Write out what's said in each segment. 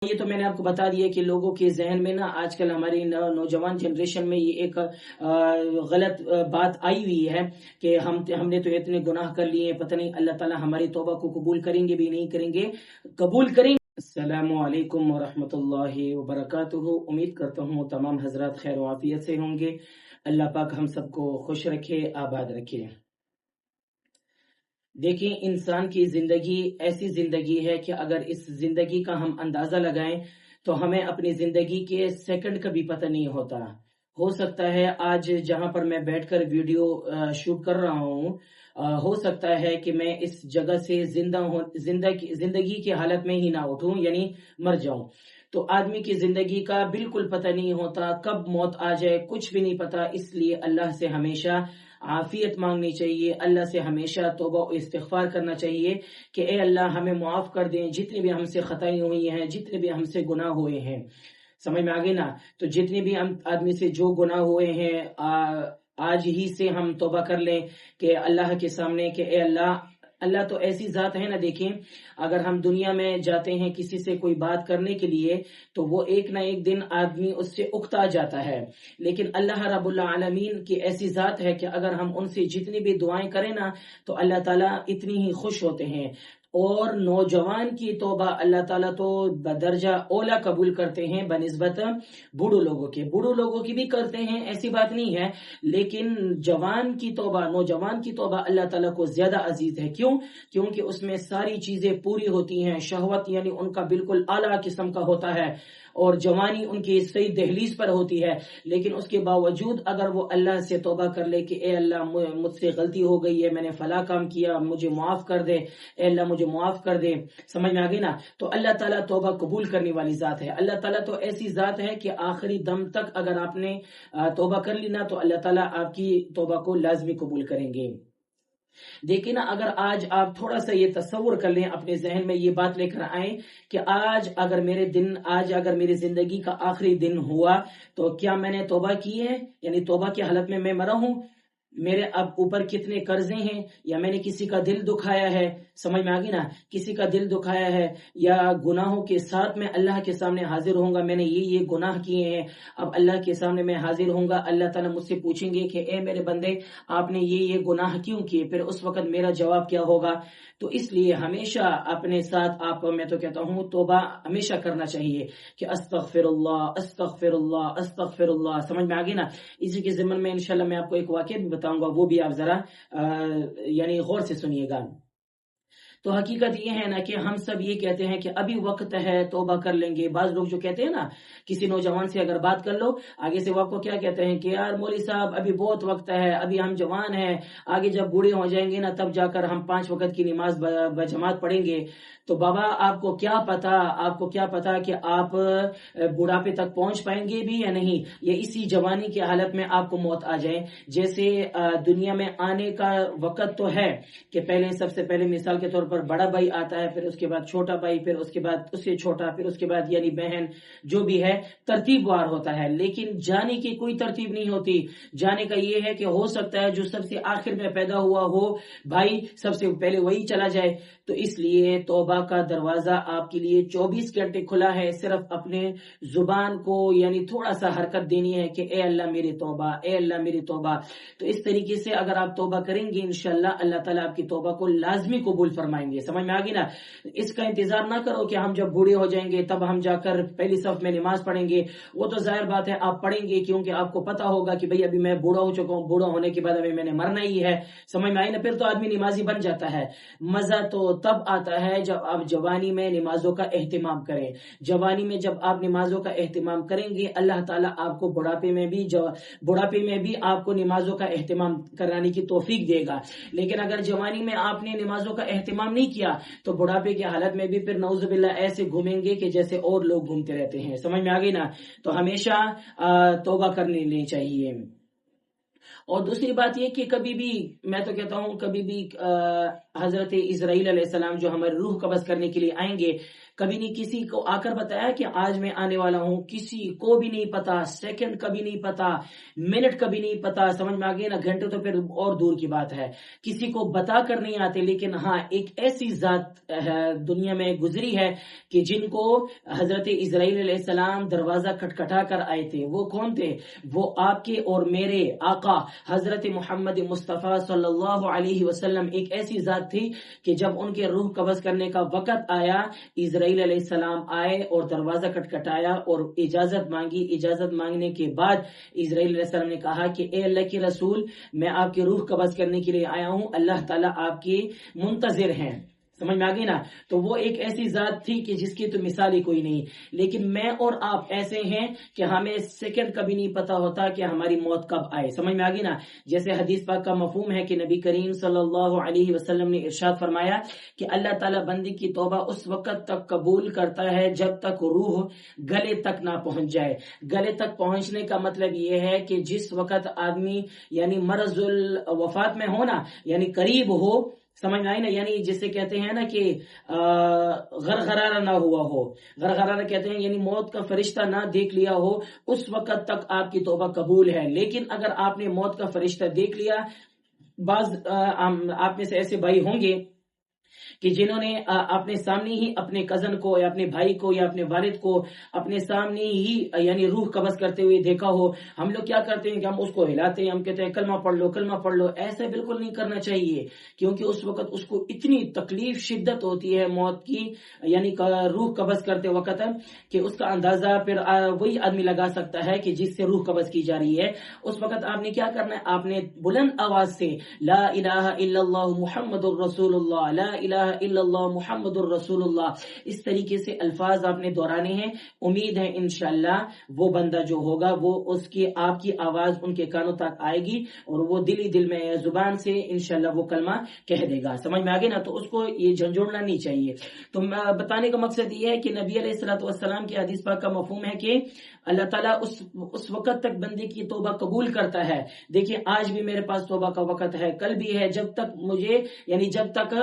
یہ تو میں نے آپ کو بتا دیا کہ لوگوں کے ذہن میں نا آج کل ہماری نوجوان جنریشن میں یہ ایک غلط بات آئی ہوئی ہے کہ ہم نے تو اتنے گناہ کر لیے، پتہ نہیں اللہ تعالیٰ ہماری توبہ کو قبول کریں گے بھی نہیں کریں گے، قبول کریں گے۔ السلام علیکم ورحمۃ اللہ وبرکاتہ۔ امید کرتا ہوں تمام حضرات خیر و عافیت سے ہوں گے۔ اللہ پاک ہم سب کو خوش رکھے، آباد رکھے۔ دیکھیں، انسان کی زندگی ایسی زندگی ہے کہ اگر اس زندگی کا ہم اندازہ لگائیں تو ہمیں اپنی زندگی کے سیکنڈ کا بھی پتہ نہیں ہوتا۔ ہو سکتا ہے آج جہاں پر میں بیٹھ کر ویڈیو شوٹ کر رہا ہوں، ہو سکتا ہے کہ میں اس جگہ سے زندگی کی حالت میں ہی نہ اٹھوں، یعنی مر جاؤں۔ تو آدمی کی زندگی کا بالکل پتہ نہیں ہوتا، کب موت آ جائے کچھ بھی نہیں پتہ۔ اس لیے اللہ سے ہمیشہ عافیت مانگنی چاہیے، اللہ سے ہمیشہ توبہ و استغفار کرنا چاہیے کہ اے اللہ ہمیں معاف کر دیں، جتنی بھی ہم سے خطائیں ہوئی ہیں، جتنے بھی ہم سے گناہ ہوئے ہیں۔ سمجھ میں آگے نا؟ تو جتنے بھی آدمی سے جو گناہ ہوئے ہیں آج ہی سے ہم توبہ کر لیں کہ اللہ کے سامنے کہ اے اللہ تو ایسی ذات ہے نا۔ دیکھیں، اگر ہم دنیا میں جاتے ہیں کسی سے کوئی بات کرنے کے لیے تو وہ ایک نہ ایک دن آدمی اس سے اکتا جاتا ہے، لیکن اللہ رب العالمین کی ایسی ذات ہے کہ اگر ہم ان سے جتنی بھی دعائیں کریں نا تو اللہ تعالیٰ اتنی ہی خوش ہوتے ہیں۔ اور نوجوان کی توبہ اللہ تعالیٰ تو بدرجہ اولا قبول کرتے ہیں بنسبت بوڑھوں لوگوں کے۔ بوڑھوں لوگوں کی بھی کرتے ہیں، ایسی بات نہیں ہے، لیکن جوان کی توبہ، نوجوان کی توبہ اللہ تعالیٰ کو زیادہ عزیز ہے۔ کیوں؟ کیونکہ اس میں ساری چیزیں پوری ہوتی ہیں، شہوت یعنی ان کا بالکل اعلیٰ قسم کا ہوتا ہے، اور جوانی ان کی صحیح دہلیز پر ہوتی ہے۔ لیکن اس کے باوجود اگر وہ اللہ سے توبہ کر لے کہ اے اللہ مجھ سے غلطی ہو گئی ہے، میں نے فلاں کام کیا، مجھے معاف کر دے، اے اللہ مجھے معاف کر دے، سمجھ میں آگے نا؟ تو اللہ تعالیٰ توبہ قبول کرنے والی ذات ہے۔ اللہ تعالیٰ تو ایسی ذات ہے کہ آخری دم تک اگر آپ نے توبہ کر لی نا تو اللہ تعالیٰ آپ کی توبہ کو لازمی قبول کریں گے۔ دیکھیں نا، اگر آج آپ تھوڑا سا یہ تصور کر لیں، اپنے ذہن میں یہ بات لے کر آئیں کہ آج اگر میری زندگی کا آخری دن ہوا تو کیا میں نے توبہ کی ہے؟ یعنی توبہ کی حالت میں میں مرا ہوں؟ میرے اب اوپر کتنے قرضے ہیں، یا میں نے کسی کا دل دکھایا ہے؟ سمجھ میں آگی نا؟ کسی کا دل دکھایا ہے، یا گناہوں کے ساتھ میں اللہ کے سامنے حاضر ہوں گا، میں نے یہ گناہ کیے ہیں، اب اللہ کے سامنے میں حاضر ہوں گا، اللہ تعالیٰ مجھ سے پوچھیں گے کہ اے میرے بندے آپ نے یہ گناہ کیوں کیے؟ پھر اس وقت میرا جواب کیا ہوگا؟ تو اس لیے ہمیشہ اپنے ساتھ میں تو کہتا ہوں توبہ ہمیشہ کرنا چاہیے کہ استغفر اللہ استغفر اللہ استغفر اللہ۔ سمجھ میں آگے نا؟ اسی کے ضمن میں انشاءاللہ میں آپ کو ایک واقعہ بھی بتاؤں گا، وہ بھی آپ ذرا یعنی غور سے سنیے گا۔ تو حقیقت یہ ہے نا کہ ہم سب یہ کہتے ہیں کہ ابھی وقت ہے توبہ کر لیں گے۔ بعض لوگ جو کہتے ہیں نا، کسی نوجوان سے اگر بات کر لو، آگے سے وہ آپ کو کیا کہتے ہیں کہ یار مولوی صاحب ابھی بہت وقت ہے، ابھی ہم جوان ہیں، آگے جب بوڑھے ہو جائیں گے نا تب جا کر ہم 5 وقت کی نماز بجماعت پڑھیں گے۔ تو بابا آپ کو کیا پتا کہ آپ بڑھاپے تک پہنچ پائیں گے بھی یا نہیں، یا اسی جوانی کی حالت میں آپ کو موت آ جائے۔ جیسے دنیا میں آنے کا وقت تو ہے کہ سب سے پہلے مثال کے طور پر بڑا بھائی آتا ہے، پھر اس کے بعد چھوٹا بھائی، پھر اس کے بعد اس سے چھوٹا، پھر اس کے بعد یعنی بہن، جو بھی ہے ترتیب وار ہوتا ہے، لیکن جانے کی کوئی ترتیب نہیں ہوتی۔ جانے کا یہ ہے کہ ہو سکتا ہے جو سب سے آخر میں پیدا ہوا ہو بھائی، سب سے پہلے وہی چلا جائے۔ تو اس لیے توبہ کا دروازہ آپ کے لیے 24 گھنٹے کھلا ہے، صرف اپنے زبان کو یعنی تھوڑا سا حرکت دینی ہے کہ اے اللہ میری توبہ، اے اللہ میری توبہ۔ تو اس طریقے سے اگر آپ توبہ کریں گے انشاءاللہ اللہ تعالیٰ آپ کی توبہ کو لازمی قبول فرمائیں گے۔ سمجھ میں آگی نا؟ اس کا انتظار نہ کرو کہ ہم جب بوڑھے ہو جائیں گے تب ہم جا کر پہلی صف میں نماز پڑھیں گے۔ وہ تو ظاہر بات ہے آپ پڑھیں گے، کیونکہ آپ کو پتا ہوگا کہ بھئی ابھی میں بوڑھا ہو چکا ہوں، بوڑھا ہونے کے بعد ابھی میں نے مرنا ہی ہے۔ سمجھ میں آئی نا؟ پھر تو آدمی نمازی بن جاتا ہے۔ مزہ تو تب آتا ہے جب آپ جوانی میں نمازوں کا اہتمام کریں۔ جوانی میں جب آپ نمازوں کا اہتمام کریں گے اللہ تعالیٰ آپ کو بڑھاپے میں بھی آپ کو نمازوں کا اہتمام کرانے کی توفیق دے گا۔ لیکن اگر جوانی میں آپ نے نمازوں کا اہتمام نہیں کیا تو بڑھاپے کی حالت میں بھی پھر نعوذ باللہ ایسے گھومیں گے کہ جیسے اور لوگ گھومتے رہتے ہیں۔ سمجھ میں آگئی نا؟ تو ہمیشہ توبہ کرنی چاہیے۔ اور دوسری بات یہ کہ کبھی بھی میں تو کہتا ہوں کبھی بھی حضرت اسرائیل علیہ السلام جو ہمارے روح قبض کرنے کے لیے آئیں گے، کبھی نہیں کسی کو آ کر بتایا کہ آج میں آنے والا ہوں، کسی کو بھی نہیں پتا، سیکنڈ کبھی نہیں پتا، منٹ کبھی نہیں پتا، سمجھ میں آگے نا، گھنٹے تو پھر اور دور کی بات ہے، کسی کو بتا کر نہیں آتے۔ لیکن ہاں ایک ایسی ذات دنیا میں گزری ہے کہ جن کو حضرت اسرائیل علیہ السلام دروازہ کھٹکھٹا کر آئے تھے۔ وہ کون تھے؟ وہ آپ کے اور میرے آقا حضرت محمد مصطفیٰ صلی اللہ علیہ وسلم۔ ایک ایسی ذات تھی کہ جب ان کے روح قبض کرنے کا وقت آیا، اسرائیل علیہ السلام آئے اور دروازہ کھٹکھٹایا اور اجازت مانگی۔ اجازت مانگنے کے بعد اسرائیل علیہ السلام نے کہا کہ اے اللہ کے رسول، میں آپ کی روح قبض کرنے کے لیے آیا ہوں، اللہ تعالیٰ آپ کی منتظر ہیں۔ سمجھ میں آگئی نا؟ تو وہ ایک ایسی ذات تھی کہ جس کی تو مثال ہی کوئی نہیں۔ لیکن میں اور آپ ایسے ہیں کہ ہمیں سیکنڈ کبھی نہیں پتا ہوتا کہ ہماری موت کب آئے۔ سمجھ میں آگئی نا؟ جیسے حدیث پاک کا مفہوم ہے کہ نبی کریم صلی اللہ علیہ وسلم نے ارشاد فرمایا کہ اللہ تعالیٰ بندے کی توبہ اس وقت تک قبول کرتا ہے جب تک روح گلے تک نہ پہنچ جائے۔ گلے تک پہنچنے کا مطلب یہ ہے کہ جس وقت آدمی یعنی مرض الوفات میں ہو نا، یعنی قریب ہو، سمجھ میں آئی نا، یعنی جسے کہتے ہیں نا کہ غرغرارہ نہ ہوا ہو، غرغرارہ کہتے ہیں یعنی موت کا فرشتہ نہ دیکھ لیا ہو، اس وقت تک آپ کی توبہ قبول ہے۔ لیکن اگر آپ نے موت کا فرشتہ دیکھ لیا، بعض آپ میں سے ایسے بھائی ہوں گے کہ جنہوں نے اپنے سامنے ہی اپنے کزن کو یا اپنے بھائی کو یا اپنے والد کو اپنے سامنے ہی یعنی روح قبض کرتے ہوئے دیکھا ہو۔ ہم لوگ کیا کرتے ہیں کہ ہم اس کو ہلاتے ہیں، ہم کہتے ہیں کلمہ پڑھ لو، کلمہ پڑھ لو۔ ایسا بالکل نہیں کرنا چاہیے، کیونکہ اس وقت اس کو اتنی تکلیف شدت ہوتی ہے موت کی، یعنی روح قبض کرتے وقت، کہ اس کا اندازہ پھر وہی آدمی لگا سکتا ہے کہ جس سے روح قبض کی جا رہی ہے۔ اس وقت آپ نے کیا کرنا ہے؟ آپ نے بلند آواز سے لا الہ الا اللہ محمد الرسول اللہ، لا الہ الا اللہ محمد الرسول اللہ، اس طریقے سے الفاظ آپ نے دہرانے ہیں۔ امید ہے انشاءاللہ وہ بندہ جو ہوگا وہ اس کی آپ کی آواز ان کے کانوں تک آئے گی اور وہ دل میں زبان سے انشاءاللہ وہ کلمہ کہہ دے گا۔ سمجھ میں آگے نا؟ تو اس کو یہ جھنجھوڑنا نہیں چاہیے۔ تو بتانے کا مقصد یہ ہے کہ نبی علیہ الصلوۃ والسلام کی حدیث پاک کا مفہوم ہے کہ اللہ تعالیٰ اس وقت تک بندے کی توبہ قبول کرتا ہے۔ دیکھیں آج بھی میرے پاس توبہ کا وقت ہے، کل بھی ہے، جب تک مجھے یعنی جب تک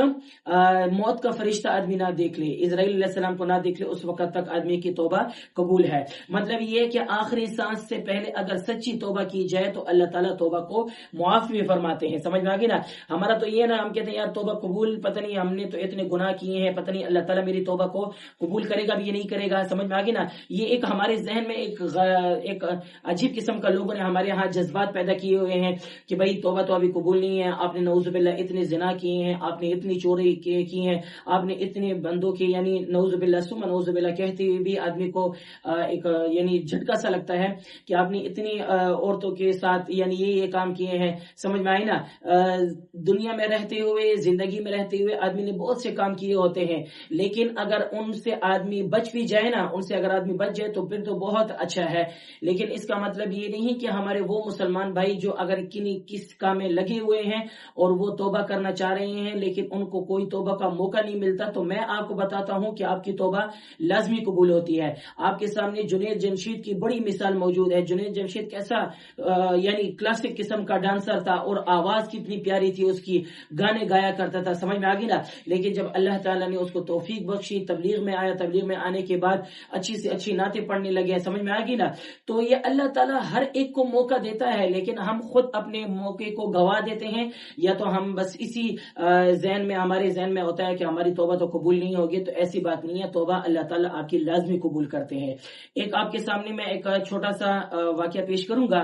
موت کا فرشتہ آدمی نہ دیکھ لے، اسرائیل علیہ السلام کو نہ دیکھ لے، اس وقت تک آدمی کی توبہ قبول ہے۔ مطلب یہ کہ آخری سانس سے پہلے اگر سچی توبہ کی جائے تو اللہ تعالیٰ توبہ کو معاف بھی فرماتے ہیں۔ سمجھ میں آگے نا؟ ہمارا تو یہ نا، ہم کہتے ہیں یار توبہ قبول، پتہ نہیں ہم نے تو اتنے گناہ کیے ہیں، پتہ نہیں اللہ تعالیٰ میری توبہ کو قبول کرے گا بھی یا نہیں کرے گا۔ سمجھ میں آگے نا؟ یہ ایک ہمارے ذہن میں ایک عجیب قسم کا لوگوں نے ہمارے ہاں جذبات پیدا کیے ہوئے ہیں کہ بھائی توبہ تو ابھی قبول نہیں ہے، آپ نے نعوذ باللہ اتنے زنا کیے ہیں، آپ نے اتنی چوری کی ہیں، آپ نے اتنے بندوں کے یعنی نعوذ باللہ ثم نعوذ باللہ کہتے ہوئے بھی آدمی کو ایک یعنی جھٹکا سا لگتا ہے کہ آپ نے اتنی عورتوں کے ساتھ یعنی یہ کام کیے ہیں۔ سمجھ میں آئی نا؟ دنیا میں رہتے ہوئے، زندگی میں رہتے ہوئے آدمی نے بہت سے کام کیے ہوتے ہیں، لیکن اگر ان سے آدمی بچ بھی جائے نا، ان سے اگر آدمی بچ جائے تو پھر تو بہت اچھا ہے۔ لیکن اس کا مطلب یہ نہیں کہ ہمارے وہ مسلمان بھائی جو اگر کس کام میں لگے ہوئے ہیں اور وہ توبہ کرنا چاہ رہے ہیں لیکن ان کو کوئی توبہ کا موقع نہیں ملتا، تو میں آپ کو بتاتا ہوں کہ آپ کی توبہ لازمی قبول ہوتی ہے۔ آپ کے سامنے جنید جمشید کی بڑی مثال موجود ہے۔ جنید جمشید کیسا یعنی کلاسک قسم کا ڈانسر تھا اور آواز کتنی پیاری تھی اس کی، گانے گایا کرتا تھا۔ سمجھ میں آ گئی نا؟ لیکن جب اللہ تعالیٰ نے اس کو توفیق بخشی، تبلیغ میں آیا، تبلیغ میں آنے کے بعد اچھی سے اچھی نعتیں پڑھنے لگے۔ سمجھ میں آ گئی نا؟ تو یہ اللہ تعالیٰ ہر ایک کو موقع دیتا ہے، لیکن ہم خود اپنے موقع کو گوا دیتے ہیں، یا تو ہم بس اسی ہمارے ذہن میں ہوتا ہے کہ ہماری توبہ تو قبول نہیں ہوگی۔ تو ایسی بات نہیں ہے، توبہ اللہ تعالیٰ آپ کی لازمی قبول کرتے ہیں۔ ایک آپ کے سامنے میں ایک چھوٹا سا واقعہ پیش کروں گا۔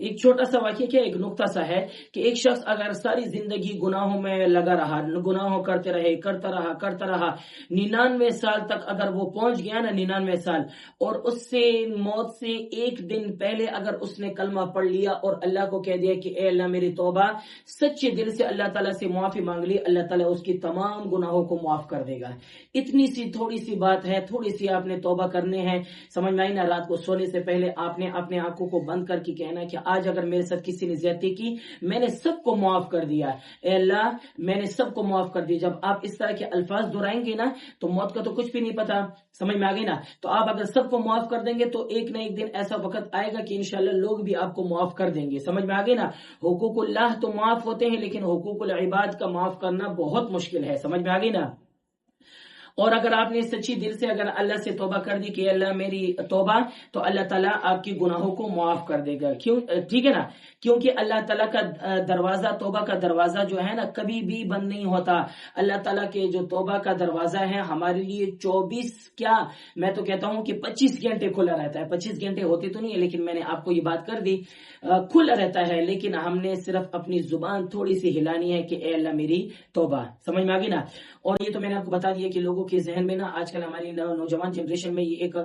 ایک چھوٹا سا واقعہ کیا، ایک نقطہ سا ہے کہ ایک شخص اگر ساری زندگی گناہوں میں لگا رہا، گناہوں کرتا رہا 99 سال تک اگر وہ پہنچ گیا نا، 99 سال، اور اس سے موت سے ایک دن پہلے اگر اس نے کلمہ پڑھ لیا اور اللہ کو کہہ دیا کہ اے اللہ میری توبہ، سچے دل سے اللہ تعالیٰ سے معافی مانگ لی، اللہ تعالیٰ اس کی تمام گناہوں کو معاف کر دے گا۔ اتنی سی تھوڑی سی بات ہے، تھوڑی سی آپ نے توبہ کرنے ہیں۔ سمجھ میں آئی نا؟ رات کو سونے سے پہلے آپ نے اپنے آنکھوں کو بند کر کے کہنا کہ آج اگر میرے ساتھ کسی نے زیادتی کی، میں نے سب کو معاف کر دیا، اے اللہ میں نے سب کو معاف کر دیا۔ جب آپ اس طرح کے الفاظ دہرائیں گے نا تو موت کا تو کچھ بھی نہیں پتا۔ سمجھ میں آ گئی نا؟ تو آپ اگر سب کو معاف کر دیں گے تو ایک نہ ایک دن ایسا وقت آئے گا کہ انشاءاللہ لوگ بھی آپ کو معاف کر دیں گے۔ سمجھ میں آ گئی نا؟ حقوق اللہ تو معاف ہوتے ہیں، لیکن حقوق العباد کا معاف کرنا بہت مشکل ہے۔ سمجھ میں آ گئی نا؟ اور اگر آپ نے سچی دل سے اگر اللہ سے توبہ کر دی کہ اللہ میری توبہ، تو اللہ تعالیٰ آپ کی گناہوں کو معاف کر دے گا. کیوں؟ ٹھیک ہے نا، کیونکہ اللہ تعالیٰ کا دروازہ، توبہ کا دروازہ جو ہے نا کبھی بھی بند نہیں ہوتا. اللہ تعالیٰ کے جو توبہ کا دروازہ ہے ہمارے لیے 24 کیا میں تو کہتا ہوں کہ 25 گھنٹے کھلا رہتا ہے. 25 گھنٹے ہوتے تو نہیں ہے، لیکن میں نے آپ کو یہ بات کر دی، کھلا رہتا ہے. لیکن ہم نے صرف اپنی زبان تھوڑی سی ہلانی ہے کہ اے اللہ میری توبہ. سمجھ میں آ گئی نا. اور یہ تو میں نے آپ کو بتا دیا کہ لوگوں کے ذہن میں نا آج کل ہماری نوجوان جنریشن میں یہ ایک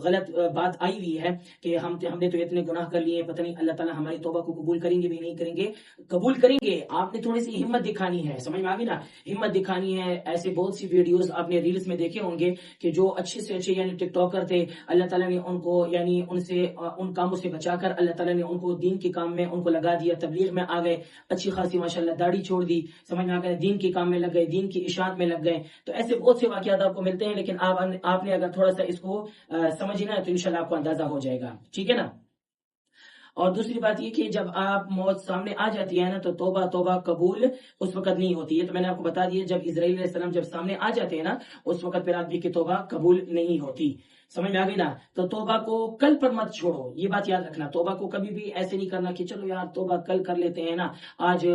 غلط بات آئی ہوئی ہے کہ ہم نے تو اتنے گناہ کر لیے، پتہ نہیں اللہ تعالیٰ ہماری توبہ کو قبول کریں گے بھی نہیں کریں گے. قبول کریں گے. آپ نے تھوڑی سی ہمت دکھانی ہے. سمجھ میں آ گئی نا، ہمت دکھانی ہے. ایسے بہت سی ویڈیوز آپ نے ریلز میں دیکھے ہوں گے کہ جو اچھے سے اچھے یعنی ٹک ٹاکر تھے، اللہ تعالیٰ نے ان کو یعنی ان کاموں سے بچا کر اللہ تعالیٰ نے ان کو دین کے کام میں ان کو لگا دیا. تبلیغ میں آ گئے، اچھی خاصی ماشاءاللہ داڑھی چھوڑ دی، سمجھ میں آ گئے، دین کے کام میں لگ گئے، دین کی اشاعت میں لگ گئے. تو ایسے بہت سے واقعات آپ کو ملتے ہیں. لیکن آپ نے اگر تھوڑا سا اس کو سمجھنا ہے تو انشاءاللہ آپ کو اندازہ ہو جائے گا. ٹھیک ہے نا. اور دوسری بات یہ کہ جب آپ موت سامنے آ جاتی ہے نا تو توبہ قبول اس وقت نہیں ہوتی ہے. تو میں نے آپ کو بتا دیا جب اسرائیل علیہ السلام جب سامنے آ جاتے ہیں نا اس وقت پھر آدمی کی توبہ قبول نہیں ہوتی. سمجھ میں آ گئی نا. تو توبہ کو کل پر مت چھوڑو، یہ بات یاد رکھنا. توبہ کو کبھی بھی ایسے نہیں کرنا کہ چلو یار توبہ کل کر لیتے ہیں نا، آج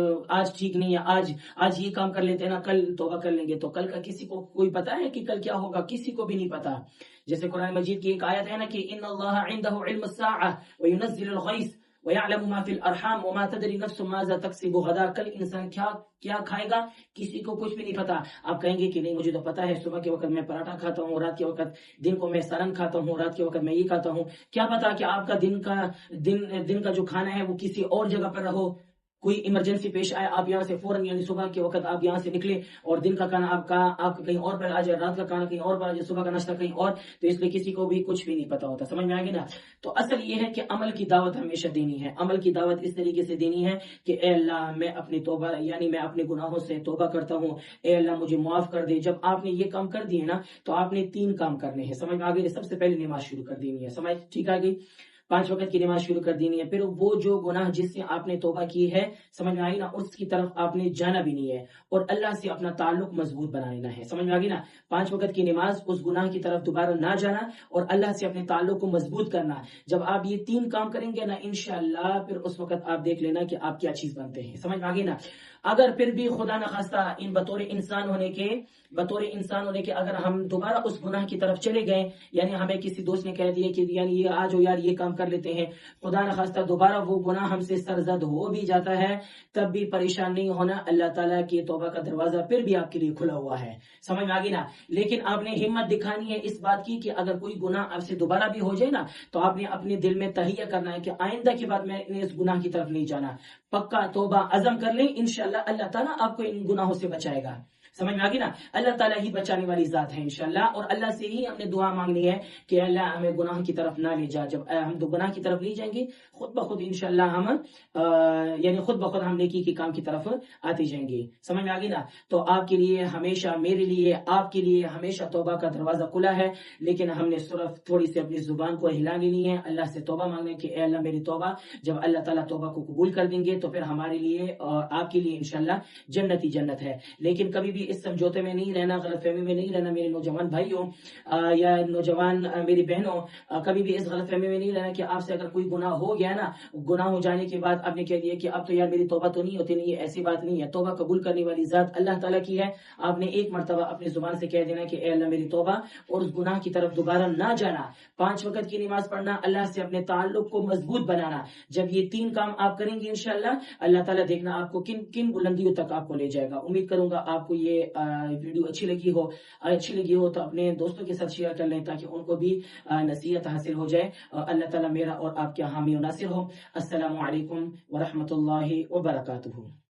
ٹھیک نہیں ہے، آج یہ کام کر لیتے ہیں نا، کل توبہ کر لیں گے. تو کل کا کسی کو کوئی پتا ہے کہ کل کیا ہوگا؟ کسی کو بھی نہیں پتا. جیسے قرآن مجید کی ایک آیت ہے نا کہ ان اللہ عنده علم الساعة وينزل الغیث وَيَعْلَمُ مَا فِي الْأَرْحَامِ وَمَا تَدْرِي نَفْسٌ مَاذَا تَكْسِبُ غَدًا. کل انسان کیا کھائے گا کسی کو کچھ بھی نہیں پتا. آپ کہیں گے کہ نہیں مجھے تو پتا ہے، صبح کے وقت میں پراٹھا کھاتا ہوں، رات کے وقت دن کو میں سالن کھاتا ہوں، رات کے وقت میں یہ کھاتا ہوں. کیا پتا کہ آپ کا دن کا جو کھانا ہے وہ کسی اور جگہ پر رہو، کوئی ایمرجنسی پیش آئے، آپ یہاں سے فوراً یعنی صبح کے وقت آپ یہاں سے نکلے اور دن کا کھانا آپ کا کہیں اور پر آ جائے، رات کا کھانا کہیں اور پر آ جائے، صبح کا ناشتہ کہیں اور. تو اس لیے کسی کو بھی کچھ بھی نہیں پتا ہوتا. سمجھ میں آ گئی نا. تو اصل یہ ہے کہ عمل کی دعوت ہمیشہ دینی ہے. عمل کی دعوت اس طریقے سے دینی ہے کہ اے اللہ میں اپنی توبہ یعنی میں اپنے گناہوں سے توبہ کرتا ہوں، اے اللہ مجھے معاف کر دے. جب آپ نے یہ کام کر دیے نا تو آپ نے 3 کام کرنے ہیں. سمجھ میں آ گئی. سب سے پہلے نماز شروع کر دینی ہے. سمجھ ٹھیک آ گئی. 5 وقت کی نماز شروع کر دینی ہے. پھر وہ جو گناہ جس سے آپ نے توبہ کی ہے، سمجھ میں آئی نا، اس کی طرف آپ نے جانا بھی نہیں ہے اور اللہ سے اپنا تعلق مضبوط بنا لینا ہے. سمجھ میں آ گئی نا. 5 وقت کی نماز، اس گناہ کی طرف دوبارہ نہ جانا اور اللہ سے اپنے تعلق کو مضبوط کرنا. جب آپ یہ 3 کام کریں گے نا انشاءاللہ پھر اس وقت آپ دیکھ لینا کہ آپ کیا چیز بنتے ہیں. سمجھ میں آ گئی نا. اگر پھر بھی خدا نخواستہ بطور انسان ہونے کے اگر ہم دوبارہ اس گناہ کی طرف چلے گئے، یعنی ہمیں کسی دوست نے کہہ دیا کہ یعنی یہ آج ہو یار یہ کام کر لیتے ہیں، خدا نخواستہ دوبارہ وہ گناہ ہم سے سرزد ہو بھی جاتا ہے، تب بھی پریشان نہیں ہونا. اللہ تعالیٰ کی توبہ کا دروازہ پھر بھی آپ کے لیے کھلا ہوا ہے. سمجھ میں آ گئی نا. لیکن آپ نے ہمت دکھانی ہے اس بات کی کہ اگر کوئی گناہ آپ سے دوبارہ بھی ہو جائے نا تو آپ نے اپنے دل میں تہیہ کرنا ہے کہ آئندہ کے بعد میں اس گناہ کی طرف نہیں جانا. پکا توبہ عزم کر لیں، انشاءاللہ اللہ تعالیٰ آپ کو ان گناہوں سے بچائے گا. سمجھ میں آ گئی نا. اللہ تعالیٰ ہی بچانے والی ذات ہے انشاءاللہ. اور اللہ سے ہی ہم نے دعا مانگنی ہے کہ اللہ ہمیں گناہ کی طرف نہ لے جا. جب ہم گناہ کی طرف نہیں جائیں گے خود بخود انشاءاللہ ہم یعنی خود بخود ہم نیکی کے کام کی طرف آتے جائیں گے. سمجھ میں آ گئی نا. تو آپ کے لیے ہمیشہ، میرے لیے، آپ کے لیے ہمیشہ توبہ کا دروازہ کھلا ہے. لیکن ہم نے صرف تھوڑی سی اپنی زبان کو ہلا لینی ہے، اللہ سے توبہ مانگنے کہ اے اللہ میری توبہ. جب اللہ تعالیٰ توبہ کو قبول کر دیں گے تو پھر ہمارے لیے اور آپ کے لیے انشاءاللہ جنت ہی جنت ہے. لیکن کبھی بھی اس سمجھوتے میں نہیں رہنا، غلط فہمی میں نہیں رہنا. میرے نوجوان بھائیوں یا نوجوان میری بہنوں، کبھی بھی اس غلط فہمی میں نہیں رہنا کہ آپ سے اگر کوئی گناہ ہو گیا نا، گناہ ہو جانے کے بعد آپ نے کہہ دیا کہ اب تو یار میری توبہ تو نہیں ہوتی. نہیں، ایسی بات نہیں ہے. توبہ قبول کرنے والی ذات اللہ تعالیٰ کی ہے. آپ نے ایک مرتبہ اپنی زبان سے کہہ دینا کہ اے اللہ میری توبہ، اور اس گناہ کی طرف دوبارہ نہ جانا. 5 وقت کی نماز پڑھنا، اللہ سے اپنے تعلق کو مضبوط بنانا. جب یہ 3 کام آپ کریں گے انشاءاللہ اللہ تعالیٰ دیکھنا آپ کو کن کن بلندیوں تک آپ کو لے جائے گا. امید کروں گا آپ کو یہ ویڈیو اچھی لگی ہو تو اپنے دوستوں کے ساتھ شیئر کر لیں تاکہ ان کو بھی نصیحت حاصل ہو جائے. اللہ تعالیٰ میرا اور آپ کے حامی و ناصر ہو. السلام علیکم ورحمۃ اللہ وبرکاتہ.